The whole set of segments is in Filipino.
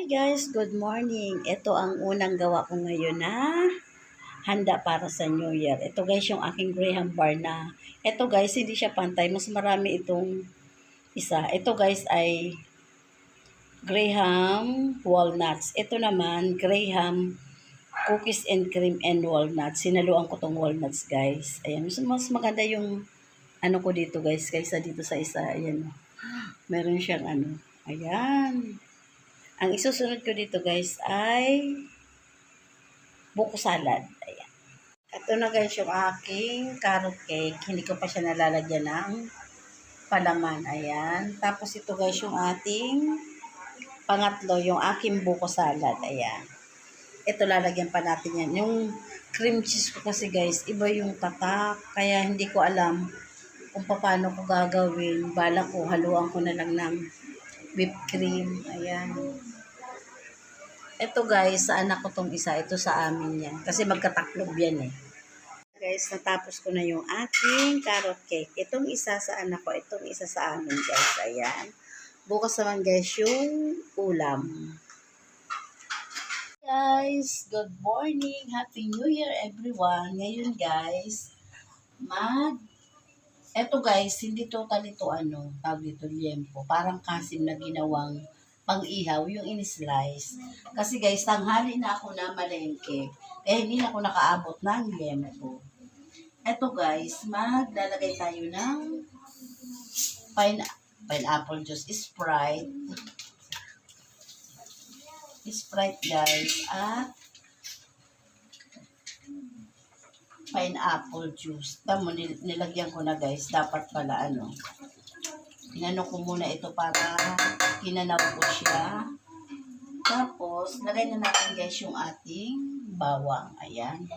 Guys, good morning. Ito ang unang gawa ko ngayon na handa para sa New Year. Ito guys yung aking Graham bar na. Ito guys, hindi siya pantay. Mas marami itong isa. Ito guys ay Graham walnuts. Ito naman, Graham cookies and cream and walnuts. Sinaluan ko tong walnuts guys. Ayan, mas maganda yung ano ko dito guys, kaysa dito sa isa. Ayan. Meron siyang ano. Ayan. Ang isusunod ko dito guys ay buko salad. Ayan. Ito na guys yung aking carrot cake. Hindi ko pa siya nalalagyan ng palaman. Ayan. Tapos ito guys yung ating pangatlo, yung aking buko salad. Ayan. Ito lalagyan pa natin yan. Yung cream cheese ko kasi guys, iba yung tatak. Kaya hindi ko alam kung paano ko gagawin. Bala ko, haluan ko na lang ng whipped cream. Ayan. Ito guys, sa anak ko tong isa. Ito sa amin yan. Kasi magkataklob yan eh. Guys, natapos ko na yung aking carrot cake. Itong isa sa anak ko. Itong isa sa amin guys. Ayan. Bukas naman guys yung ulam. Guys, good morning. Happy New Year everyone. Ngayon guys, eto guys, hindi totally to ano, tawag dito liempo. Parang kasim na ginawang pang-ihaw, yung in-slice. Kasi guys, tanghali na ako na malengke. Kaya hindi na ako nakaabot ng liempo. Eto guys, maglalagay tayo ng pineapple juice, Sprite. Sprite guys, at pineapple juice. Tamo, nilagyan ko na guys. Dapat pala ano. Inano ko muna ito para kinanaw ko siya. Tapos, lagay na natin guys yung ating bawang. Ayan.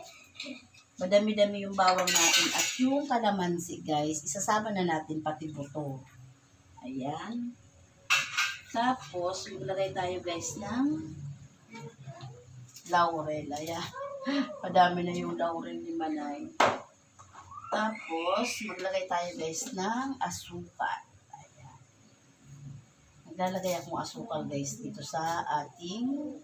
Madami-dami yung bawang natin. At yung kalamansi guys, isasama na natin pati buto. Ayan. Tapos, maglagay tayo guys ng laurel. Ayan. Madami na yung laurel ni Manay. Tapos, maglagay tayo guys ng asukal. Ayan. Maglalagay akong asukal guys dito sa ating.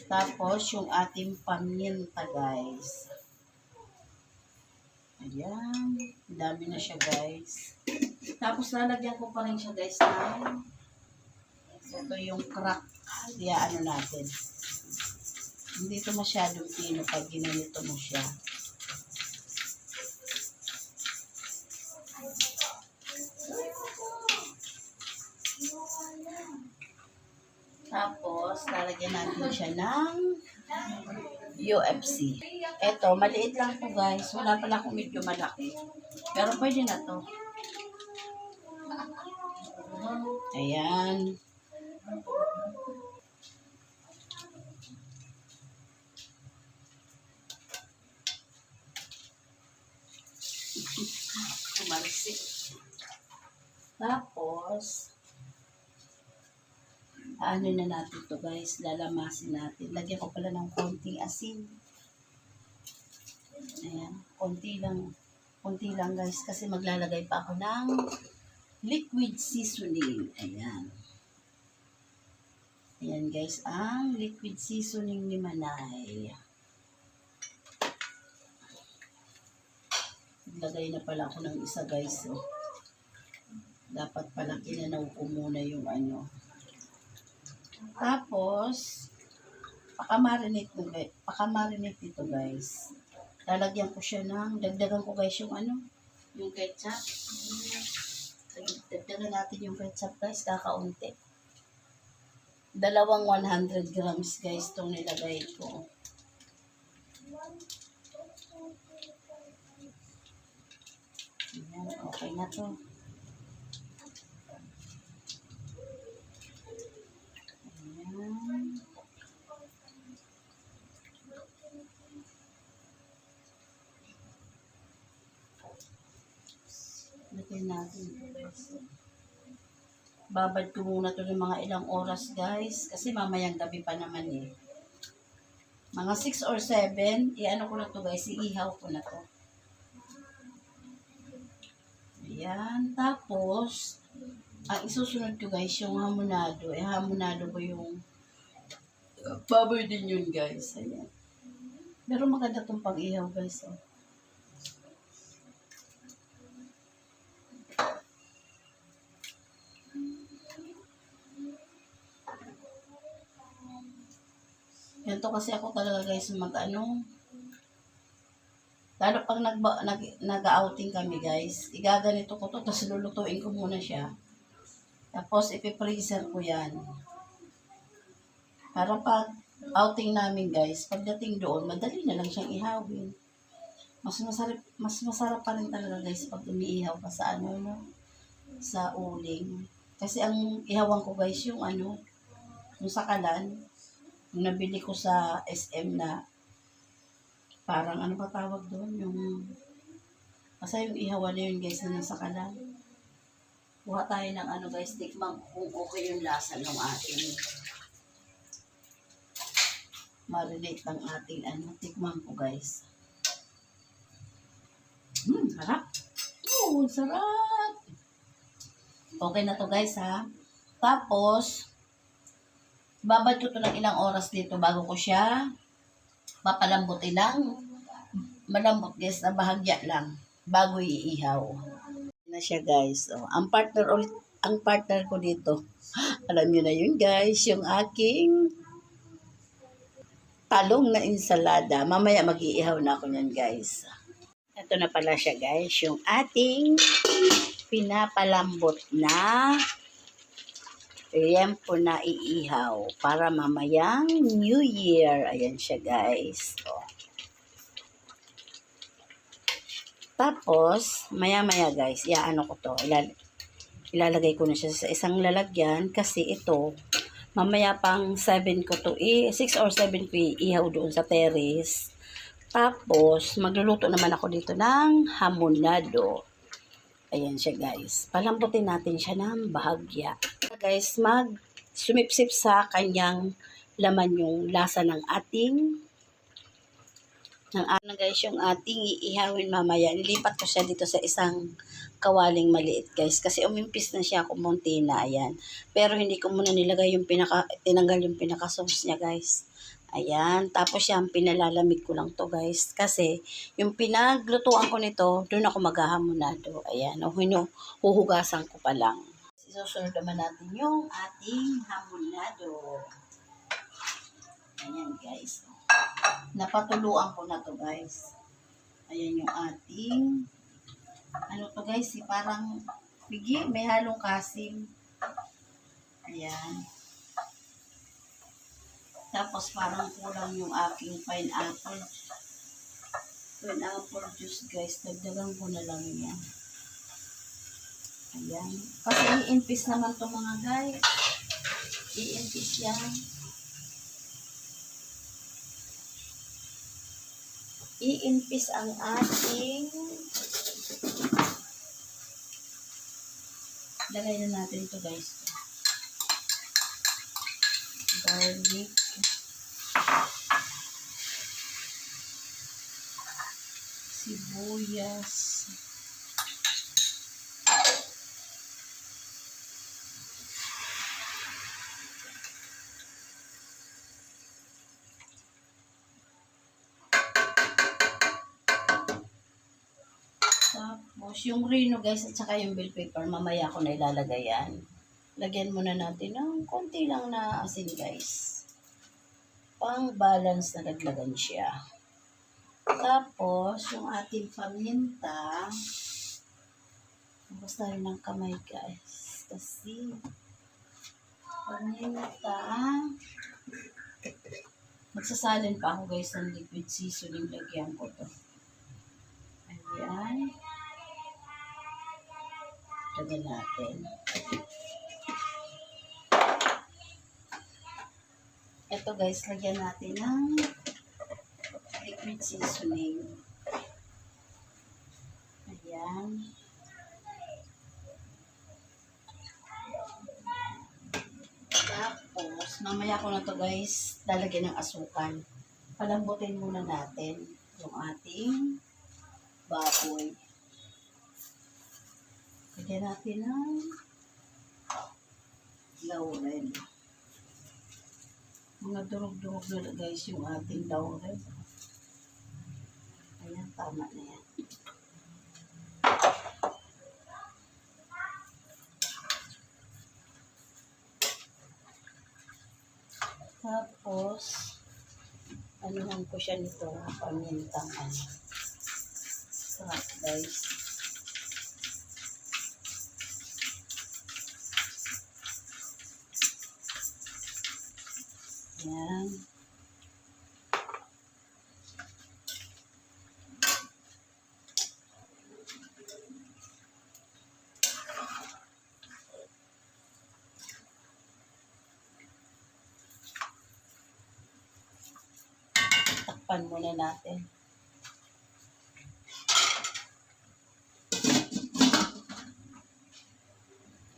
Tapos, yung ating paminta guys. Ayan. Dami na siya guys. Tapos, lalagyan ko pa rin siya guys ng ito yung crack. Kaya ano natin. Hindi ito masyadong pino pag ginanito mo siya. Tapos, lalagyan natin siya ng UFC. Ito, maliit lang po guys. Wala pala akong medyo malaki. Pero pwede na to. Ayan. Kumarisik. Tapos, ano na natin to guys, lalamasin natin. Lagyan ko pala ng konting asin. Ayan, konti lang guys, kasi maglalagay pa ako ng liquid seasoning. Ayan. Ayan guys, ang liquid seasoning ni Manay. Naglagay na pala ako ng isa guys. Oh. Dapat pala kinanaw ko muna yung ano. Tapos, pakamarinate ito guys. Lalagyan ko siya dagdagan ko guys yung ano, yung ketchup. Dagdagan natin yung ketchup guys, kakaunti. 100 grams guys itong nilagay ko. Ayan, okay na to. Ayan. Lagyan natin guys. Babad ko muna to ng mga ilang oras guys. Kasi mamayang gabi pa naman eh. Mga 6 or 7. I-ano ko na to guys. Iihaw ko na to. Ayan. Tapos, Ang isusunod ko guys, yung hamonado. Hamonado ko yung baboy din yun guys. Ayan. Pero maganda tong pang-ihaw guys. Oh. Ganito kasi ako talaga guys lalo pag nag-outing kami guys, igaganito ko to, tapos lulutuin ko muna siya. Tapos ipipreaser ko yan. Para pag outing namin guys, pagdating doon, madali na lang siyang ihawin. Mas masarap pa rin talaga guys pag umiihaw ka sa no? Sa uling. Kasi ang ihawan ko guys yung yung sakalan, yung nabili ko sa SM na parang ba tawag doon, kasi yung ihawan na yun guys na nasa kalan. Kuha tayo ng guys, tikman kung okay yung lasa ng ating marinate ng ating tikman ko guys. Sarap. Sarap. Okay na to guys ha. Tapos, babad ko to ng ilang oras dito bago ko siya papalambutin ng malambot guys na bahagya lang bago iihaw. Na siya guys. Oh, ang partner ko dito. Alam niyo na yun guys, yung aking talong na ensalada. Mamaya mag-iihaw na ako niyan guys. Ito na pala siya guys, yung ating pinapalambot na liempo na iihaw para mamayang New Year. Ayan siya guys. Oh. Tapos, maya-maya guys, ko to. Ilalagay ko na siya sa isang lalagyan kasi ito, mamaya pang 6 or 7 ko iihaw doon sa terrace. Tapos, magluluto naman ako dito ng hamonado. Ayan siya guys. Palambutin natin siya ng bahagya. Guys, sumipsip sa kanyang laman yung lasa ng ating guys, yung ating iihawin mamaya. Nilipat ko siya dito sa isang kawaling maliit guys. Kasi umimpis na siya kumunti na. Ayan. Pero hindi ko muna nilagay tinanggal yung pinaka-sauce niya guys. Ayan. Tapos yan, pinalalamig ko lang to guys. Kasi yung pinaglutuan ko nito, doon ako maghahamonado. Ayan. Huhugasan ko pa lang. Isusunod naman natin yung ating hamonado. Ayan guys. Napatuluan ko na to guys. Ayan yung ating to guys, parang may halong kasim. Ayan. Tapos parang kulang yung aking pineapple juice guys. Dagdagan ko na lang yan. Ayan. Kasi i-impis naman to mga guys. I-impis yan. I-impis ang ating lagay na natin ito guys. Garlic. Sibuyas. Tapos, yung reno guys, at saka yung bell pepper, mamaya ko na ilalagay yan. Lagyan muna natin ng konti lang na asin guys. Pang balance na daglagan siya. Tapos, yung ating paminta, basta rin ng kamay guys. Kasi, paminta, magsasalin pa ako guys ng liquid seasoning, lagyan ko to. Ayan. Lagyan natin. Ito guys, lagyan natin ng liquid seasoning. Ayan. Tapos, mamaya ko na to guys, lalagyan ng asukal. Palambutin muna natin yung ating baboy. Lagyan natin ng laurel. Mga durog-durog na guys yung ating laurel. Ayan, tama na yan. Tapos, anuhan ko siya nito, pamintang ano. Sarap guys. Ayan. Takpan muna natin.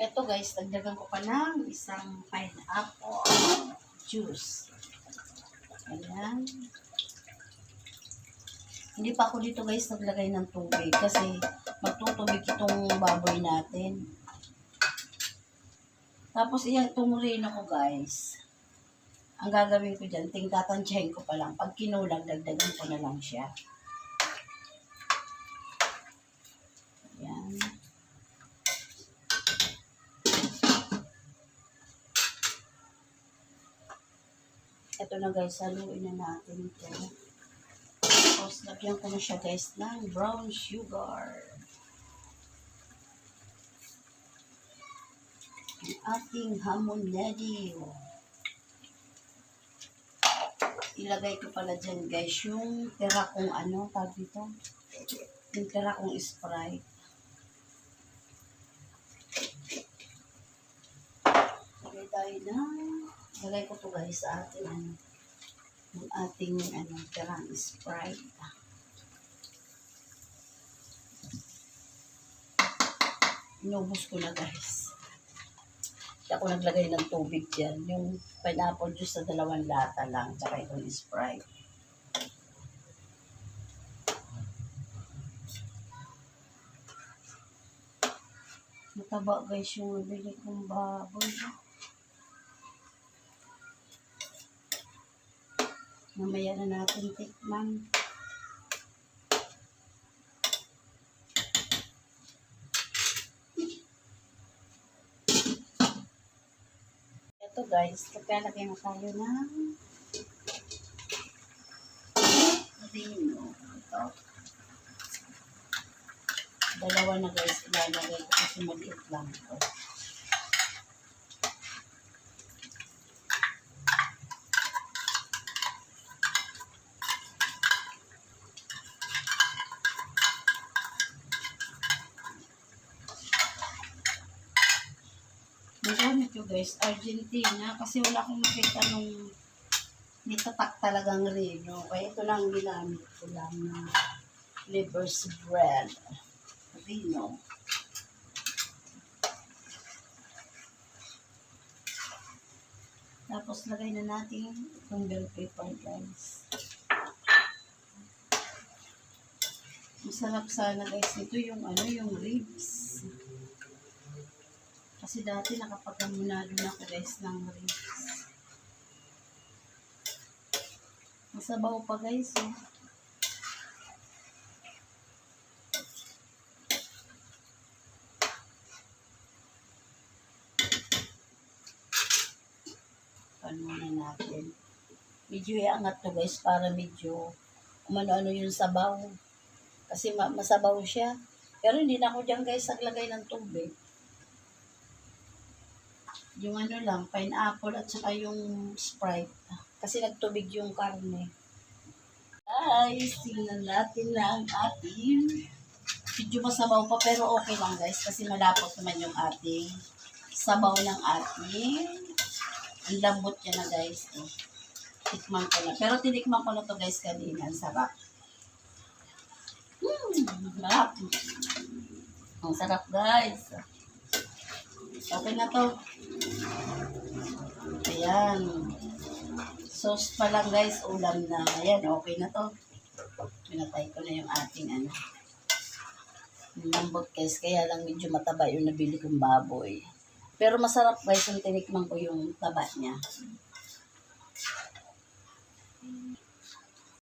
Ito guys, dagdagan ko pa ng isang pineapple juice. Ayan. Hindi pa ako dito guys naglagay ng tubig kasi magtutubig itong baboy natin. Tapos itong reno ko guys. Ang gagawin ko dyan, tatansyahin ko pa lang. Pag kinulang, dagdagan ko na lang siya. Ayan. Ito na guys, haluin na natin ito. Tapos, lagyan ko na siya guys ng brown sugar. Ang ating hamonado. Ilagay ko pala dyan guys yung tira kong ano, tawag dito. Yung tira kong Sprite. Lagay ko to guys sa ating ano, yung ating ano, tirang Sprite. Inubos ko na guys. Hindi ako naglagay ng tubig dyan. Yung pineapple juice sa 2 lata lang. Tsaka itong Sprite. Mataba guys yung nabili kong baboy. Mamaya na natin tikman. Ito guys, kapalagay na tayo ng reno. Ito. 2 na guys, ilalagay ko kasi maliit lang ito. Nagamit ko guys, Argentina, kasi wala akong makita nung nitatak talagang reno. Kaya ito lang ginamit ko lang na liver's bread. Reno. Tapos lagay na natin itong bell pepper guys. Masarap sana guys ito yung ano, yung ribs. Kasi dati nakapagkamunado na ako guys ng ribs. Masabaw pa guys eh. Muna natin. Medyo iangat to guys para medyo umano-ano yung sabaw. Kasi masabaw siya. Pero hindi na ako dyan guys naglagay ng tubig. Yung ano lang, pineapple at saka yung Sprite. Kasi nagtubig yung karne. Guys, tingnan natin na ang ating medyo masabaw pa pero okay lang guys. Kasi malapot naman yung ating sabaw ng ating. Ang lambot niya na guys. Tikman ko na. Pero tinikman ko na to guys kanina. Ang sarap. Sarap. Ang sarap guys. Okay na to. Ayan. Sauce pa lang guys. Ulam na. Ayan. Okay na to. Pinatay ko na yung ating ano. Ang lambot guys. Kaya lang medyo mataba yung nabili kong baboy. Pero masarap guys, yung tinikman ko yung taba niya. So,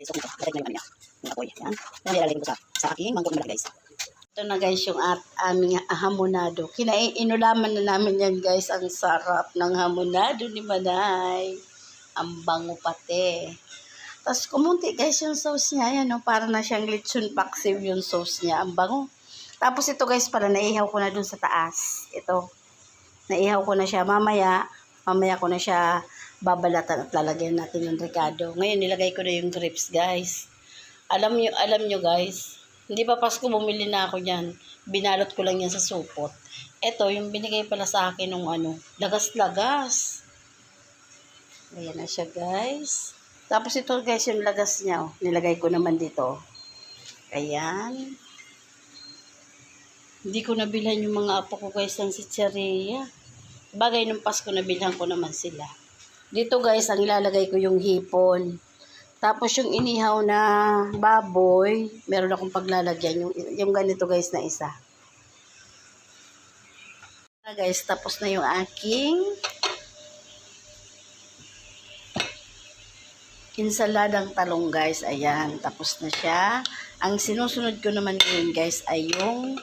ito na yung ano niya. Yung apoy. Yan. Yan nilalagay ko sa aking mangkok na guys. Ito na guys yung aming hamonado. Inulaman na namin yan guys. Ang sarap ng hamonado ni Manay. Ang bango pati. Tapos kumunti guys yung sauce niya. Yan, no? Para na siyang lechon paksiw yung sauce niya. Ang bango. Tapos ito guys, para naihaw ko na dun sa taas. Ito. Naihaw ko na siya. Mamaya ko na siya babalatan at lalagyan natin ng Ricardo. Ngayon nilagay ko na yung grapes guys. Alam nyo guys, hindi pa Pasko bumili na ako niyan. Binalot ko lang yan sa supot. Ito yung binigay pala sa akin ng lagas-lagas. Ayan na siya guys. Tapos ito guys yung lagas niya. Oh. Nilagay ko naman dito. Ayan. Hindi ko nabilhan yung mga apo ko guys ng chicharia. Bagay nung Pasko nabilhan ko naman sila. Dito guys, ang ilalagay ko yung hipon. Tapos yung inihaw na baboy, meron akong paglalagyan. Yung ganito guys na isa. Guys, tapos na yung aking insaladang talong guys. Ayan, tapos na siya. Ang sinusunod ko naman ngayon guys ay yung,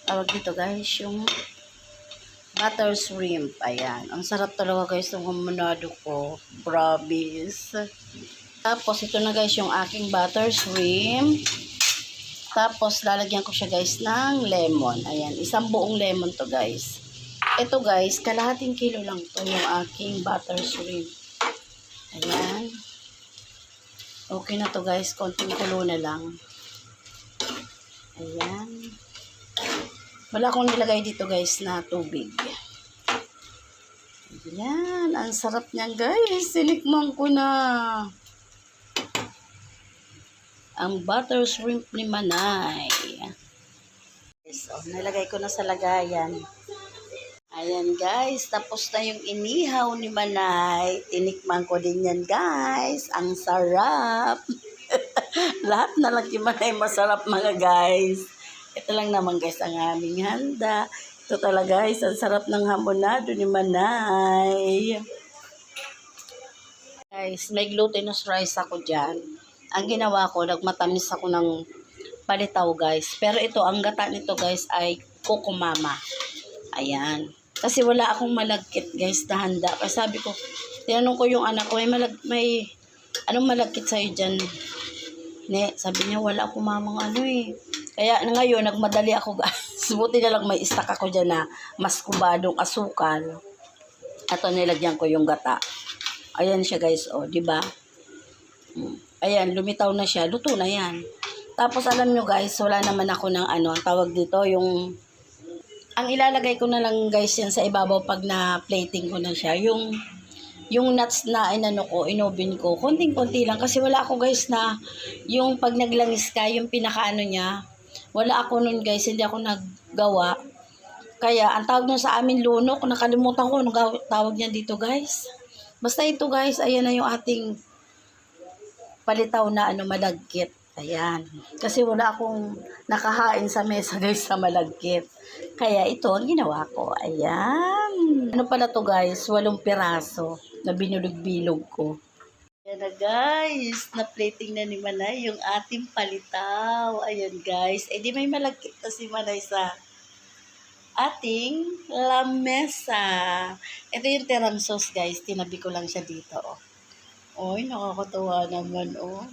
tawag dito guys, yung butter shrimp. Ayan. Ang sarap talaga guys ng hamonado ko. Promise. Tapos ito na guys yung aking butter shrimp. Tapos lalagyan ko siya guys ng lemon. Ayan. Isang buong lemon to guys. Ito guys, kalahating kilo lang to yung aking butter shrimp. Ayan. Okay na to guys. Konting kulo na lang. Ayan. Wala akong nilagay dito guys na tubig. Ayan. Ang sarap niyan guys. Sinikman ko na. Ang butter shrimp ni Manay. So, nilagay ko na sa lagayan. Ayan guys. Tapos na yung inihaw ni Manay. Tinikman ko din yan guys. Ang sarap. Lahat na lang ni Manay masarap mga guys. Ito lang naman guys ang aming handa. Ito talaga guys, ang sarap ng hamonado ni Manay. Guys, may glutinous rice ako dyan. Ang ginawa ko, nagmatamis ako ng palitaw guys. Pero ito, ang gata nito guys ay kukumama. Ayan. Kasi wala akong malagkit guys na handa. Kasi sabi ko, tinanong ko yung anak ko, may anong malagkit sa'yo dyan? Ne, sabi niya, wala akong mamang ano eh. Kaya ngayon, nagmadali ako guys. Buti na lang may stock ako dyan na mas kubadong asukal. At nilagyan ko yung gata. Ayan siya guys, oh, di ba? Ayan, lumitaw na siya. Luto na yan. Tapos alam nyo guys, wala naman ako ng ano, ang tawag dito, yung ang ilalagay ko na lang guys yan sa ibabaw pag na plating ko na siya. Yung nuts na inobin ko, konting-konti lang. Kasi wala ako guys na, yung pag naglangis ka, yung pinakaano niya, wala ako nun guys, hindi ako naggawa. Kaya, ang tawag nun sa amin lunok, nakalimutan ko, anong tawag niyan dito guys. Basta ito guys, ayan na yung ating palitaw na malagkit. Ayan. Kasi wala akong nakahain sa mesa guys sa malagkit. Kaya ito ang ginawa ko. Ayan. Ano pala to guys? 8 piraso na binulog-bilog ko. Ayan na guys. Na-plating na ni Manay yung ating palitaw. Ayan guys. Eh di may malagkit na si Manay sa ating lamesa. Ito yung teram sauce guys. Tinabi ko lang siya dito. Oh. Oy, nakakatawa naman oh.